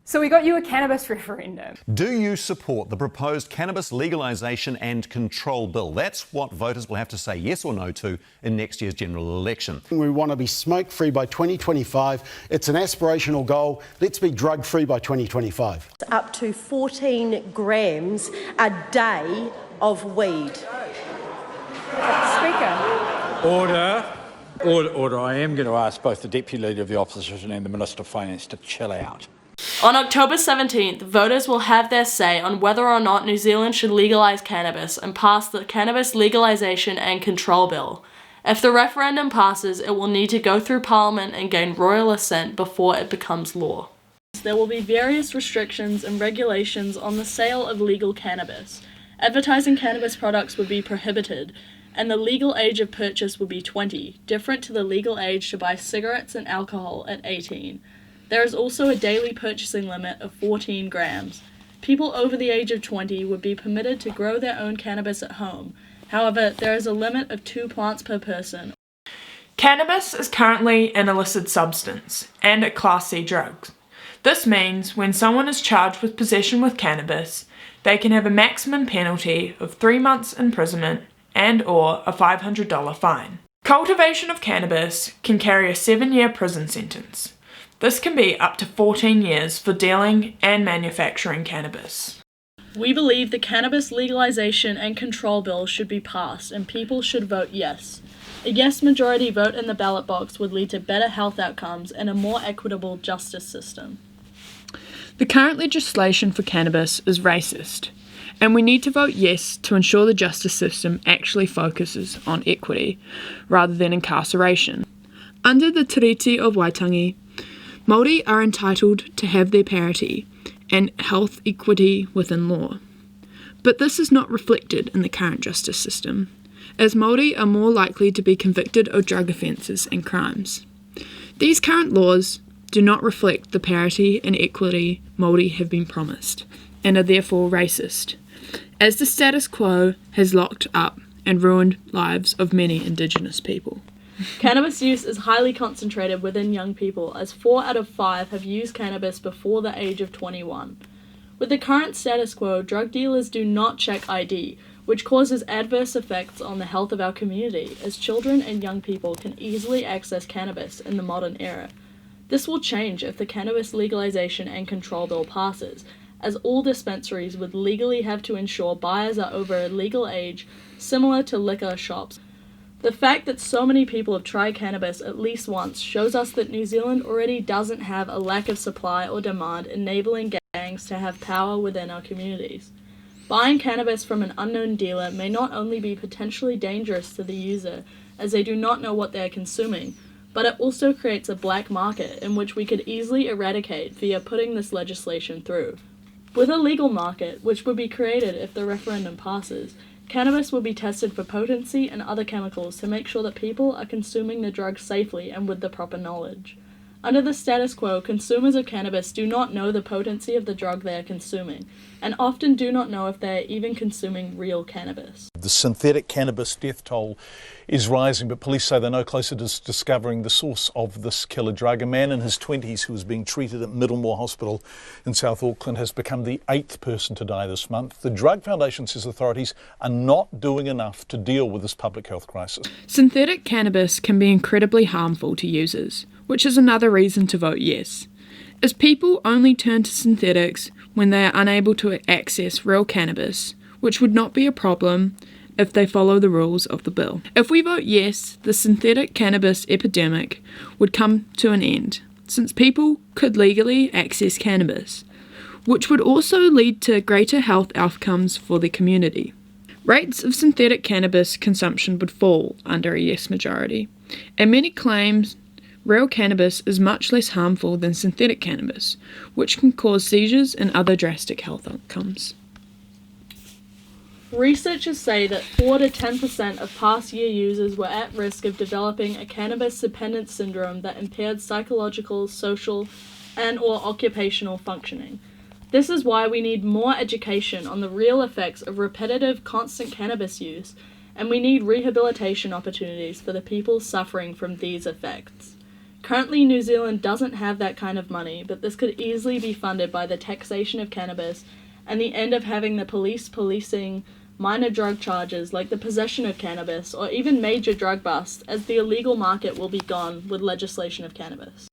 So we got you a cannabis referendum. Do you support the proposed cannabis legalisation and control bill? That's what voters will have to say yes or no to in next year's general election. We want to be smoke-free by 2025. It's an aspirational goal. Let's be drug-free by 2025. Up to 14 grams a day of weed. Speaker. Order. I am going to ask both the Deputy Leader of the Opposition and the Minister of Finance to chill out. On October 17th, voters will have their say on whether or not New Zealand should legalise cannabis and pass the Cannabis Legalisation and Control Bill. If the referendum passes, it will need to go through Parliament and gain royal assent before it becomes law. There will be various restrictions and regulations on the sale of legal cannabis. Advertising cannabis products would be prohibited, and the legal age of purchase would be 20, different to the legal age to buy cigarettes and alcohol at 18. There is also a daily purchasing limit of 14 grams. People over the age of 20 would be permitted to grow their own cannabis at home. However, there is a limit of 2 plants per person. Cannabis is currently an illicit substance and a Class C drug. This means when someone is charged with possession with cannabis, they can have a maximum penalty of 3 months imprisonment and/or a $500 fine. Cultivation of cannabis can carry a 7-year prison sentence. This can be up to 14 years for dealing and manufacturing cannabis. We believe the Cannabis Legalisation and Control Bill should be passed and people should vote yes. A yes majority vote in the ballot box would lead to better health outcomes and a more equitable justice system. The current legislation for cannabis is racist, and we need to vote yes to ensure the justice system actually focuses on equity rather than incarceration. Under the Tiriti of Waitangi, Māori are entitled to have their parity and health equity within law. But this is not reflected in the current justice system, as Māori are more likely to be convicted of drug offences and crimes. These current laws do not reflect the parity and equity Māori have been promised, and are therefore racist, as the status quo has locked up and ruined lives of many Indigenous people. Cannabis use is highly concentrated within young people, as 4 out of 5 have used cannabis before the age of 21. With the current status quo, drug dealers do not check ID, which causes adverse effects on the health of our community, as children and young people can easily access cannabis in the modern era. This will change if the Cannabis Legalisation and Control Bill passes, as all dispensaries would legally have to ensure buyers are over a legal age, similar to liquor shops. The fact that so many people have tried cannabis at least once shows us that New Zealand already doesn't have a lack of supply or demand, enabling gangs to have power within our communities. Buying cannabis from an unknown dealer may not only be potentially dangerous to the user, as they do not know what they are consuming, but it also creates a black market in which we could easily eradicate via putting this legislation through. With a legal market, which would be created if the referendum passes, cannabis will be tested for potency and other chemicals to make sure that people are consuming the drug safely and with the proper knowledge. Under the status quo, consumers of cannabis do not know the potency of the drug they are consuming, and often do not know if they are even consuming real cannabis. The synthetic cannabis death toll is rising, but police say they're no closer to discovering the source of this killer drug. A man in his 20s who was being treated at Middlemore Hospital in South Auckland has become the 8th person to die this month. The Drug Foundation says authorities are not doing enough to deal with this public health crisis. Synthetic cannabis can be incredibly harmful to users, which is another reason to vote yes, as people only turn to synthetics when they are unable to access real cannabis, which would not be a problem if they follow the rules of the bill. If we vote yes, the synthetic cannabis epidemic would come to an end, since people could legally access cannabis, which would also lead to greater health outcomes for the community. Rates of synthetic cannabis consumption would fall under a yes majority, and many claim real cannabis is much less harmful than synthetic cannabis, which can cause seizures and other drastic health outcomes. Researchers say that 4 to 10% of past year users were at risk of developing a cannabis dependence syndrome that impaired psychological, social, and/or occupational functioning. This is why we need more education on the real effects of repetitive, constant cannabis use, and we need rehabilitation opportunities for the people suffering from these effects. Currently, New Zealand doesn't have that kind of money, but this could easily be funded by the taxation of cannabis and the end of having the police policing minor drug charges like the possession of cannabis or even major drug busts, as the illegal market will be gone with legislation of cannabis.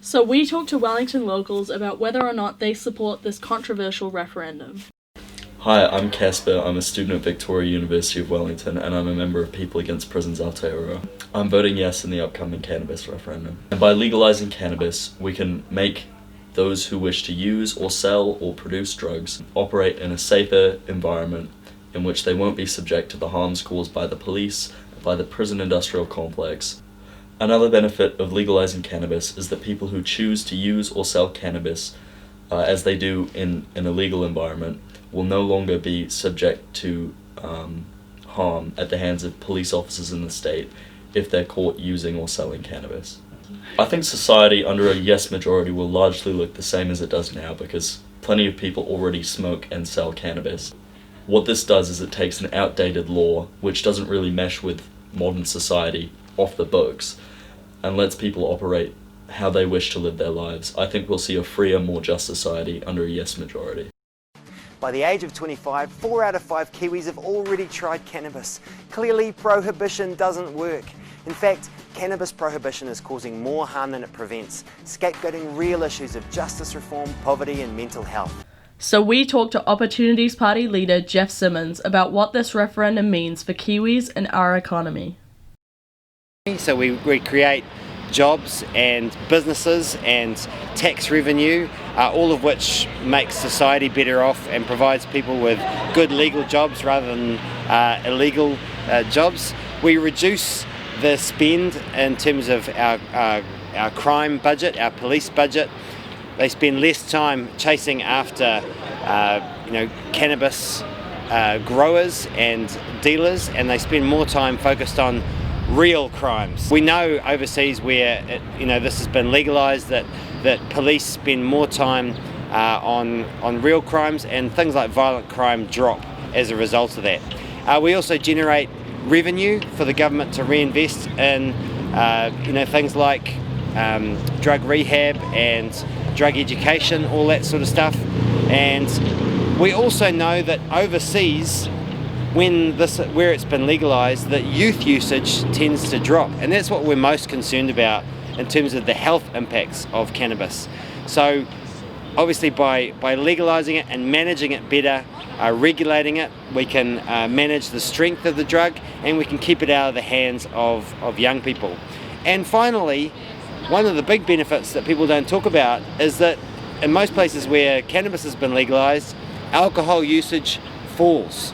So we talked to Wellington locals about whether or not they support this controversial referendum. Hi, I'm Casper. I'm a student at Victoria University of Wellington and I'm a member of People Against Prisons Aotearoa. I'm voting yes in the upcoming cannabis referendum. And by legalising cannabis, we can make those who wish to use or sell or produce drugs operate in a safer environment in which they won't be subject to the harms caused by the police, by the prison industrial complex. Another benefit of legalising cannabis is that people who choose to use or sell cannabis, as they do in an illegal environment, will no longer be subject to harm at the hands of police officers in the state if they're caught using or selling cannabis. I think society under a yes majority will largely look the same as it does now because plenty of people already smoke and sell cannabis. What this does is it takes an outdated law, which doesn't really mesh with modern society, off the books and lets people operate how they wish to live their lives. I think we'll see a freer, more just society under a yes majority. By the age of 25, 4 out of 5 Kiwis have already tried cannabis. Clearly, prohibition doesn't work. In fact, cannabis prohibition is causing more harm than it prevents, scapegoating real issues of justice reform, poverty and mental health. So we talked to Opportunities Party leader Jeff Simmons about what this referendum means for Kiwis and our economy. So we create jobs and businesses and tax revenue, all of which makes society better off and provides people with good legal jobs rather than illegal jobs. We reduce the spend in terms of our crime budget, our police budget. They spend less time chasing after cannabis growers and dealers, and they spend more time focused on real crimes. We know overseas where this has been legalised that police spend more time on real crimes, and things like violent crime drop as a result of that. We also generate revenue for the government to reinvest in things like drug rehab and drug education, all that sort of stuff. And we also know that overseas, where it's been legalised, that youth usage tends to drop, and that's what we're most concerned about in terms of the health impacts of cannabis. So obviously by legalising it and managing it better, regulating it, we can manage the strength of the drug and we can keep it out of the hands of young people. And finally, one of the big benefits that people don't talk about is that in most places where cannabis has been legalised, alcohol usage falls.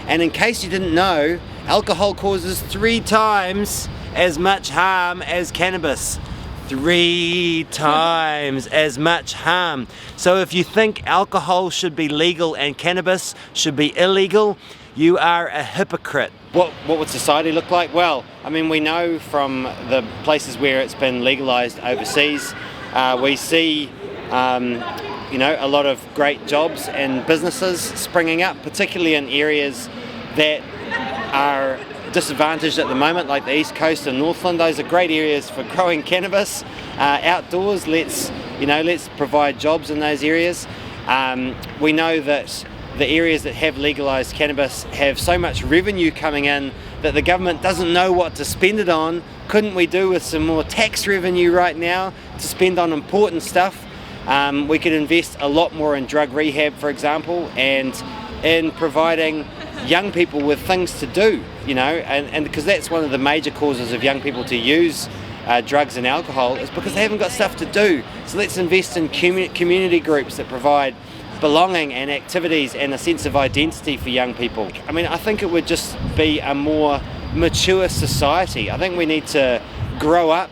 And in case you didn't know, alcohol causes 3 times as much harm as cannabis. 3 times as much harm. So if you think alcohol should be legal and cannabis should be illegal, you are a hypocrite. What would society look like? Well, I mean, we know from the places where it's been legalised overseas, we see a lot of great jobs and businesses springing up, particularly in areas that are disadvantaged at the moment, like the East Coast and Northland. Those are great areas for growing cannabis outdoors. Let's provide jobs in those areas. We know that the areas that have legalised cannabis have so much revenue coming in that the government doesn't know what to spend it on. Couldn't we do with some more tax revenue right now to spend on important stuff? We could invest a lot more in drug rehab, for example, and in providing young people with things to do, and because that's one of the major causes of young people to use drugs and alcohol, is because they haven't got stuff to do. So let's invest in community groups that provide belonging and activities and a sense of identity for young people. I mean, I think it would just be a more mature society. I think we need to grow up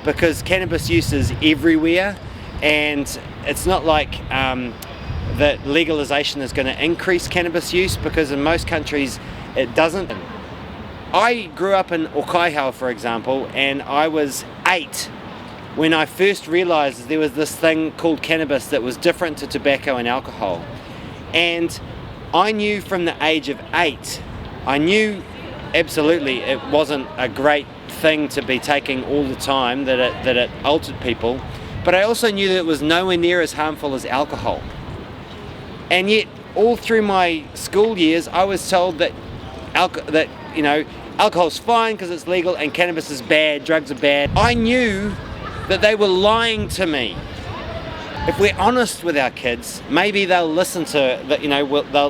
because cannabis use is everywhere, and it's not like that legalisation is going to increase cannabis use, because in most countries it doesn't. I grew up in Okaihau, for example, and I was 8 when I first realised there was this thing called cannabis that was different to tobacco and alcohol. And I knew from the age of 8, I knew absolutely it wasn't a great thing to be taking all the time, that it altered people. But I also knew that it was nowhere near as harmful as alcohol. And yet, all through my school years, I was told that alcohol's fine because it's legal and cannabis is bad, drugs are bad. I knew that they were lying to me. If we're honest with our kids, maybe they'll listen to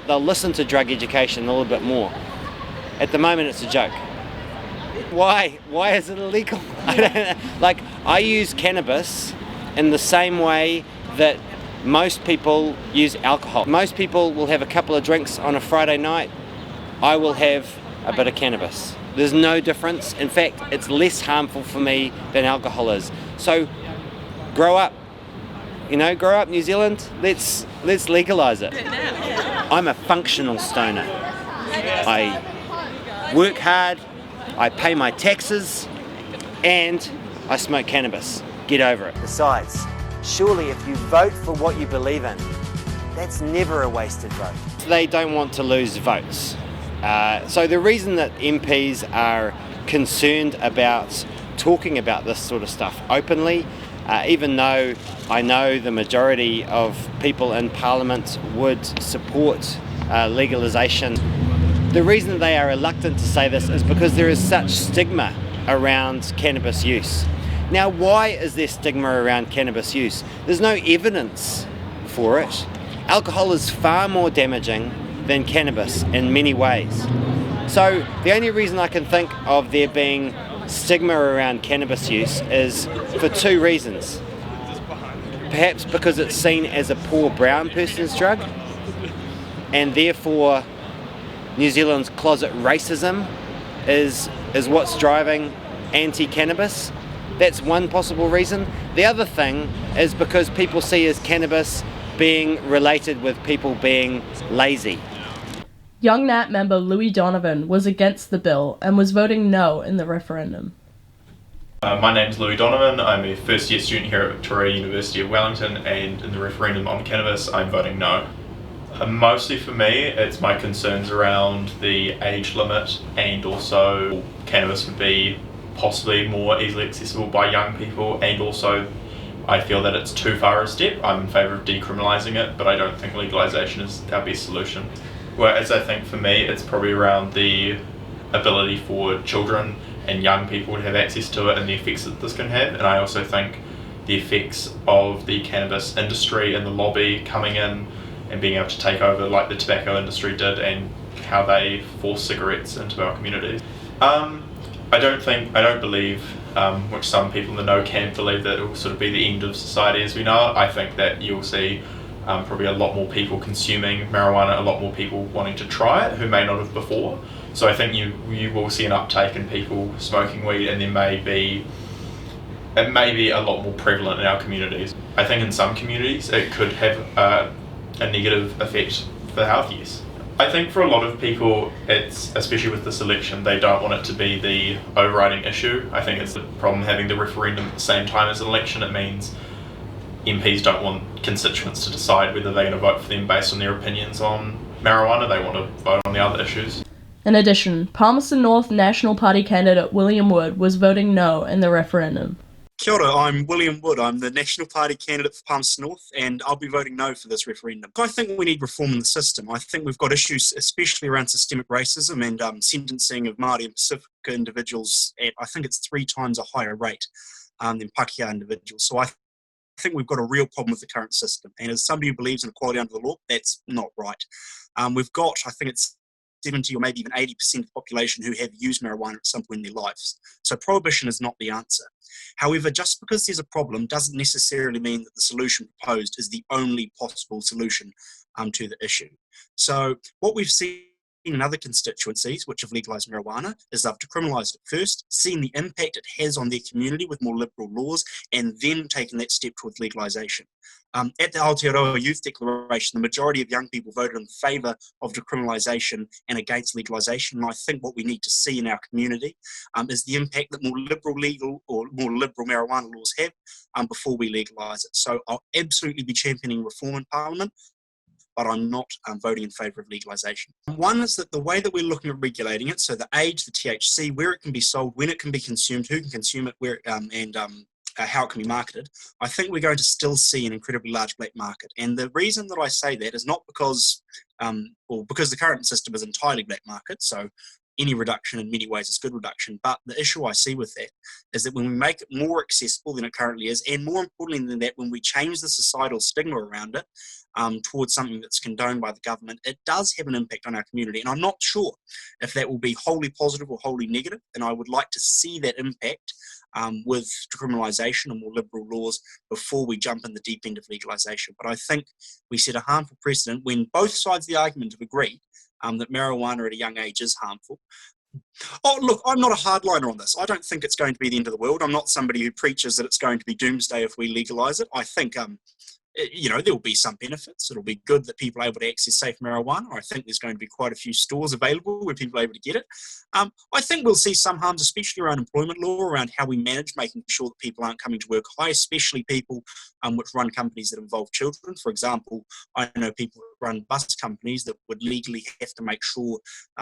they'll listen to drug education a little bit more. At the moment, it's a joke. Why is it illegal? I use cannabis in the same way that most people use alcohol. Most people will have a couple of drinks on a Friday night. I will have a bit of cannabis. There's no difference. In fact, it's less harmful for me than alcohol is. So grow up. Grow up, New Zealand. Let's legalise it. I'm a functional stoner. I work hard, I pay my taxes, and I smoke cannabis. Get over it. Besides, surely if you vote for what you believe in, that's never a wasted vote. They don't want to lose votes. So the reason that MPs are concerned about talking about this sort of stuff openly, even though I know the majority of people in Parliament would support legalisation, the reason they are reluctant to say this is because there is such stigma around cannabis use. Now, why is there stigma around cannabis use? There's no evidence for it. Alcohol is far more damaging than cannabis in many ways. So the only reason I can think of there being stigma around cannabis use is for two reasons. Perhaps because it's seen as a poor brown person's drug, and therefore New Zealand's closet racism is what's driving anti-cannabis. That's one possible reason. The other thing is because people see as cannabis being related with people being lazy. Young Nat member Louis Donovan was against the bill and was voting no in the referendum. My name's Louis Donovan. I'm a first year student here at Victoria University of Wellington, and in the referendum on cannabis, I'm voting no. Mostly for me, it's my concerns around the age limit, and also cannabis would be possibly more easily accessible by young people, and also I feel that it's too far a step. I'm in favour of decriminalising it, but I don't think legalisation is our best solution. Whereas I think for me, it's probably around the ability for children and young people to have access to it and the effects that this can have. And I also think the effects of the cannabis industry and the lobby coming in and being able to take over like the tobacco industry did, and how they force cigarettes into our communities. I don't believe, which some people in the know can believe, that it will sort of be the end of society as we know it. I think that you'll see probably a lot more people consuming marijuana, a lot more people wanting to try it who may not have before. So I think you will see an uptake in people smoking weed, and it may be a lot more prevalent in our communities. I think in some communities it could have a negative effect for health, yes. I think for a lot of people, it's, especially with this election, they don't want it to be the overriding issue. I think it's the problem having the referendum at the same time as an election. It means MPs don't want constituents to decide whether they're going to vote for them based on their opinions on marijuana. They want to vote on the other issues. In addition, Palmerston North National Party candidate William Wood was voting no in the referendum. Kia ora, I'm William Wood. I'm the National Party candidate for Palmerston North, and I'll be voting no for this referendum. I think we need reform in the system. I think we've got issues, especially around systemic racism and sentencing of Māori and Pacifica individuals at, I think it's 3 times a higher rate than Pākehā individuals. So I think we've got a real problem with the current system. And as somebody who believes in equality under the law, that's not right. We've got, I think it's 70 or maybe even 80% of the population who have used marijuana at some point in their lives. So prohibition is not the answer. However, just because there's a problem doesn't necessarily mean that the solution proposed is the only possible solution to the issue. So what we've seen in other constituencies which have legalised marijuana is they've decriminalised it first, seen the impact it has on their community with more liberal laws, and then taken that step towards legalisation. At the Aotearoa Youth Declaration, the majority of young people voted in favour of decriminalisation and against legalisation. And I think what we need to see in our community is the impact that more liberal legal or more liberal marijuana laws have before we legalise it. So I'll absolutely be championing reform in Parliament, but I'm not voting in favour of legalisation. One is that the way that we're looking at regulating it, so the age, the THC, where it can be sold, when it can be consumed, who can consume it, where and how it can be marketed, I think we're going to still see an incredibly large black market. And the reason that I say that is not because, because the current system is entirely black market, so any reduction in many ways is good reduction, but the issue I see with that is that when we make it more accessible than it currently is, and more importantly than that, when we change the societal stigma around it towards something that's condoned by the government, it does have an impact on our community. And I'm not sure if that will be wholly positive or wholly negative, and I would like to see that impact with decriminalisation and more liberal laws before we jump in the deep end of legalisation. But I think we set a harmful precedent when both sides of the argument have agreed that marijuana at a young age is harmful. Oh, look, I'm not a hardliner on this. I don't think it's going to be the end of the world. I'm not somebody who preaches that it's going to be doomsday if we legalise it. I think there will be some benefits. It'll be good that people are able to access safe marijuana. I think there's going to be quite a few stores available where people are able to get it. I think we'll see some harms, especially around employment law, around how we manage making sure that people aren't coming to work high, especially people which run companies that involve children. For example, I know people who run bus companies that would legally have to make sure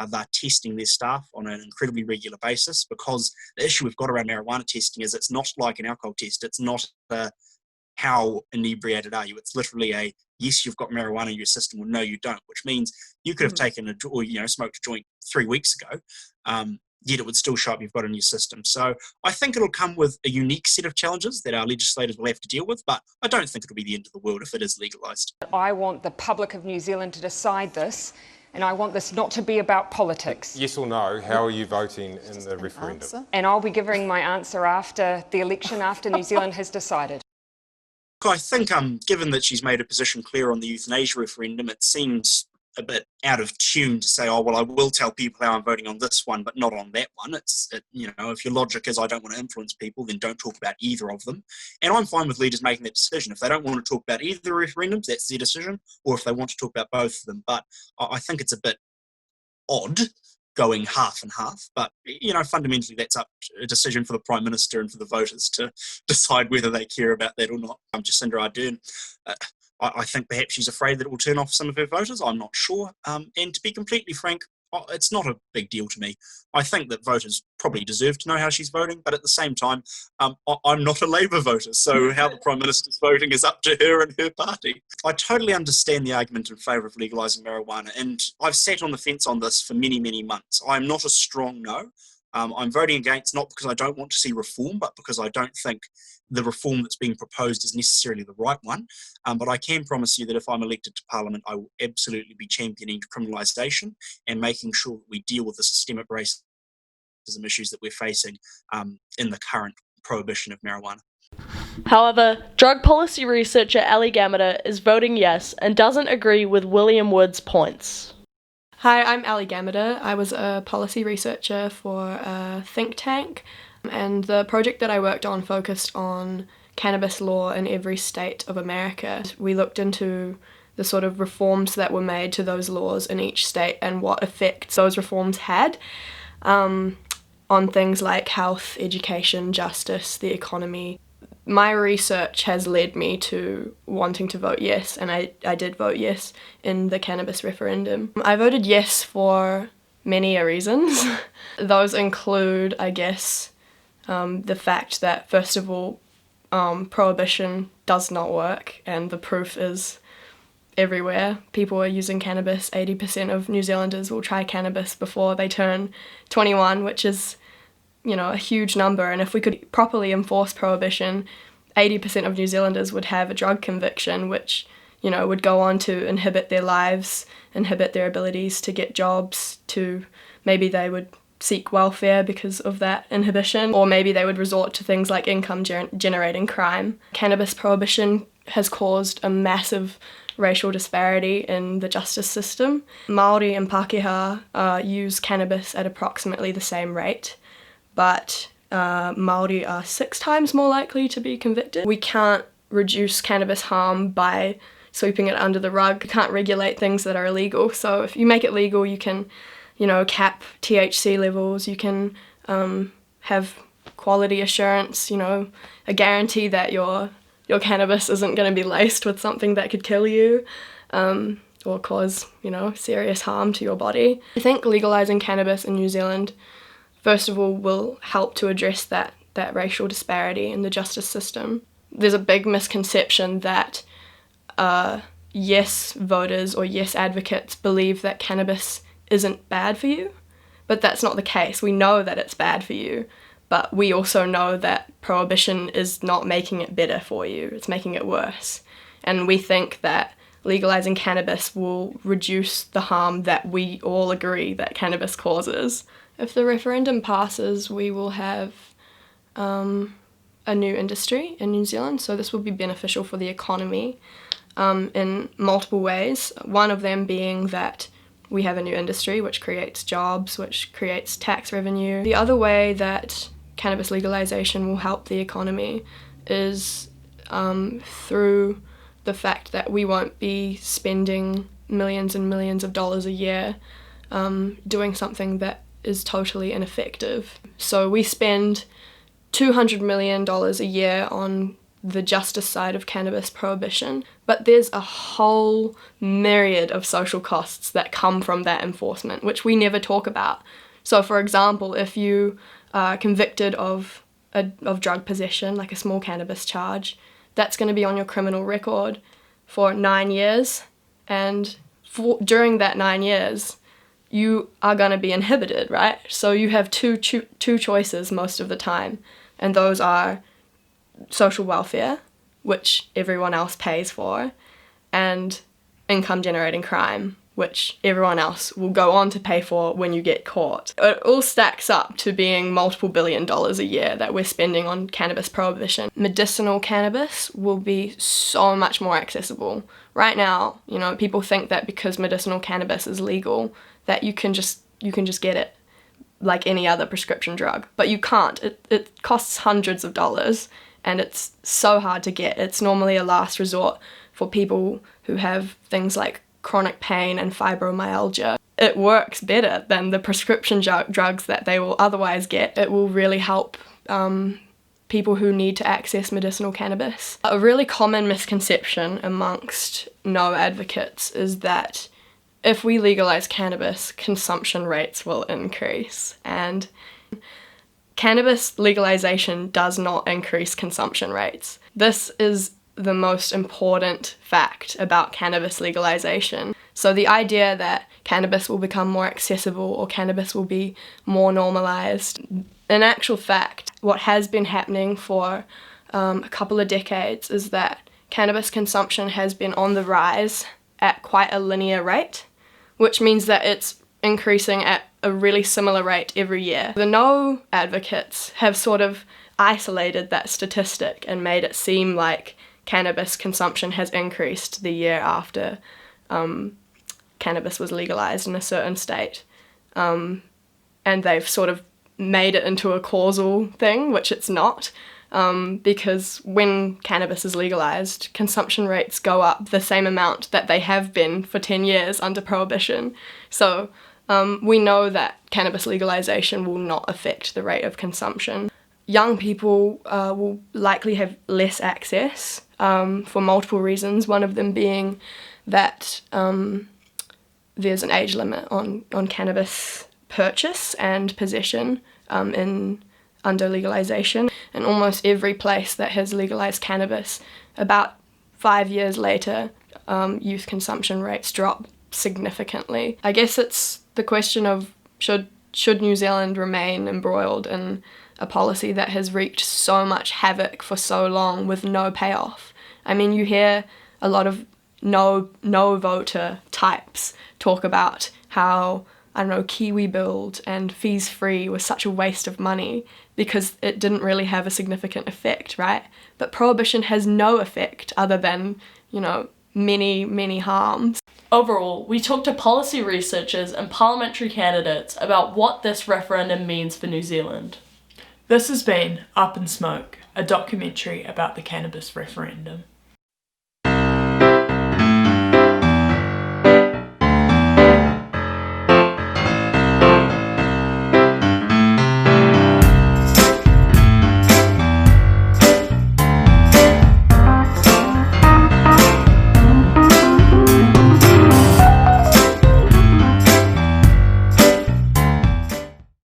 they're testing their staff on an incredibly regular basis, because the issue we've got around marijuana testing is it's not like an alcohol test. It's not how inebriated are you? It's literally a, yes, you've got marijuana in your system, or no, you don't, which means you could have taken smoked a joint 3 weeks ago, yet it would still show up you've got it in your system. So I think it'll come with a unique set of challenges that our legislators will have to deal with, but I don't think it'll be the end of the world if it is legalised. I want the public of New Zealand to decide this, and I want this not to be about politics. Yes or no, how are you voting in the referendum? And I'll be giving my answer after the election, after New Zealand has decided. I think, given that she's made a position clear on the euthanasia referendum, it seems a bit out of tune to say, oh, well, I will tell people how I'm voting on this one, but not on that one. If your logic is I don't want to influence people, then don't talk about either of them. And I'm fine with leaders making that decision. If they don't want to talk about either the referendums, that's their decision, or if they want to talk about both of them. But I think it's a bit odd going half and half, but fundamentally that's up to a decision for the Prime Minister and for the voters to decide whether they care about that or not. Jacinda Ardern, I think perhaps she's afraid that it will turn off some of her voters. I'm not sure. And to be completely frank, it's not a big deal to me. I think that voters probably deserve to know how she's voting, but at the same time, I'm not a Labour voter, so how the Prime Minister's voting is up to her and her party. I totally understand the argument in favour of legalising marijuana, and I've sat on the fence on this for many, many months. I'm not a strong no. I'm voting against, not because I don't want to see reform, but because I don't think the reform that's being proposed is necessarily the right one. But I can promise you that if I'm elected to Parliament, I will absolutely be championing decriminalisation and making sure that we deal with the systemic racism issues that we're facing in the current prohibition of marijuana. However, drug policy researcher Ali Gamada is voting yes and doesn't agree with William Wood's points. Hi, I'm Ali Gamada. I was a policy researcher for a think tank, and the project that I worked on focused on cannabis law in every state of America. We looked into the sort of reforms that were made to those laws in each state and what effect those reforms had on things like health, education, justice, the economy. My research has led me to wanting to vote yes, and I did vote yes in the cannabis referendum. I voted yes for many reasons. Those include, I guess, the fact that, first of all, prohibition does not work, and the proof is everywhere. People are using cannabis. 80% of New Zealanders will try cannabis before they turn 21, which is a huge number, and if we could properly enforce prohibition, 80% of New Zealanders would have a drug conviction, which, would go on to inhibit their lives, inhibit their abilities to get jobs, to maybe they would seek welfare because of that inhibition, or maybe they would resort to things like income-generating crime. Cannabis prohibition has caused a massive racial disparity in the justice system. Māori and Pākehā use cannabis at approximately the same rate, but Māori are 6 times more likely to be convicted. We can't reduce cannabis harm by sweeping it under the rug. We can't regulate things that are illegal. So if you make it legal, you can, cap THC levels, you can have quality assurance, a guarantee that your cannabis isn't going to be laced with something that could kill you. or cause, serious harm to your body. I think legalising cannabis in New Zealand, first of all, will help to address that racial disparity in the justice system. There's a big misconception that yes voters or yes advocates believe that cannabis isn't bad for you, but that's not the case. We know that it's bad for you, but we also know that prohibition is not making it better for you, it's making it worse. And we think that legalising cannabis will reduce the harm that we all agree that cannabis causes. If the referendum passes, we will have a new industry in New Zealand, so this will be beneficial for the economy in multiple ways. One of them being that we have a new industry which creates jobs, which creates tax revenue. The other way that cannabis legalisation will help the economy is through the fact that we won't be spending millions and millions of dollars a year doing something that is totally ineffective. So we spend $200 million a year on the justice side of cannabis prohibition, but there's a whole myriad of social costs that come from that enforcement, which we never talk about. So for example, if you are convicted of drug possession, like a small cannabis charge, that's going to be on your criminal record for 9 years, and during that 9 years, you are going to be inhibited, right? So you have two choices most of the time, and those are social welfare, which everyone else pays for, and income generating crime, which everyone else will go on to pay for when you get caught. It all stacks up to being multiple $billion a year that we're spending on cannabis prohibition. Medicinal cannabis will be so much more accessible. Right now, people think that because medicinal cannabis is legal, that you can just get it like any other prescription drug, but you can't. It costs hundreds of dollars, and it's so hard to get. It's normally a last resort for people who have things like chronic pain and fibromyalgia. It works better than the prescription drugs that they will otherwise get. It will really help people who need to access medicinal cannabis. A really common misconception amongst no advocates is that if we legalise cannabis, consumption rates will increase, and cannabis legalisation does not increase consumption rates. This is the most important fact about cannabis legalisation. So the idea that cannabis will become more accessible or cannabis will be more normalised, in actual fact, what has been happening for a couple of decades is that cannabis consumption has been on the rise at quite a linear rate, which means that it's increasing at a really similar rate every year. The no advocates have sort of isolated that statistic and made it seem like cannabis consumption has increased the year after cannabis was legalised in a certain state. And they've sort of made it into a causal thing, which it's not, because when cannabis is legalised, consumption rates go up the same amount that they have been for 10 years under prohibition. So we know that cannabis legalisation will not affect the rate of consumption. Young people will likely have less access for multiple reasons, one of them being that there's an age limit on cannabis purchase and possession under legalisation. And almost every place that has legalised cannabis, about 5 years later, youth consumption rates drop significantly. I guess it's the question of should New Zealand remain embroiled in a policy that has wreaked so much havoc for so long with no payoff. I mean, you hear a lot of no voter types talk about how, Kiwi Build and Fees Free was such a waste of money because it didn't really have a significant effect, right? But prohibition has no effect other than, many, many harms. Overall, we talked to policy researchers and parliamentary candidates about what this referendum means for New Zealand. This has been Up in Smoke, a documentary about the cannabis referendum.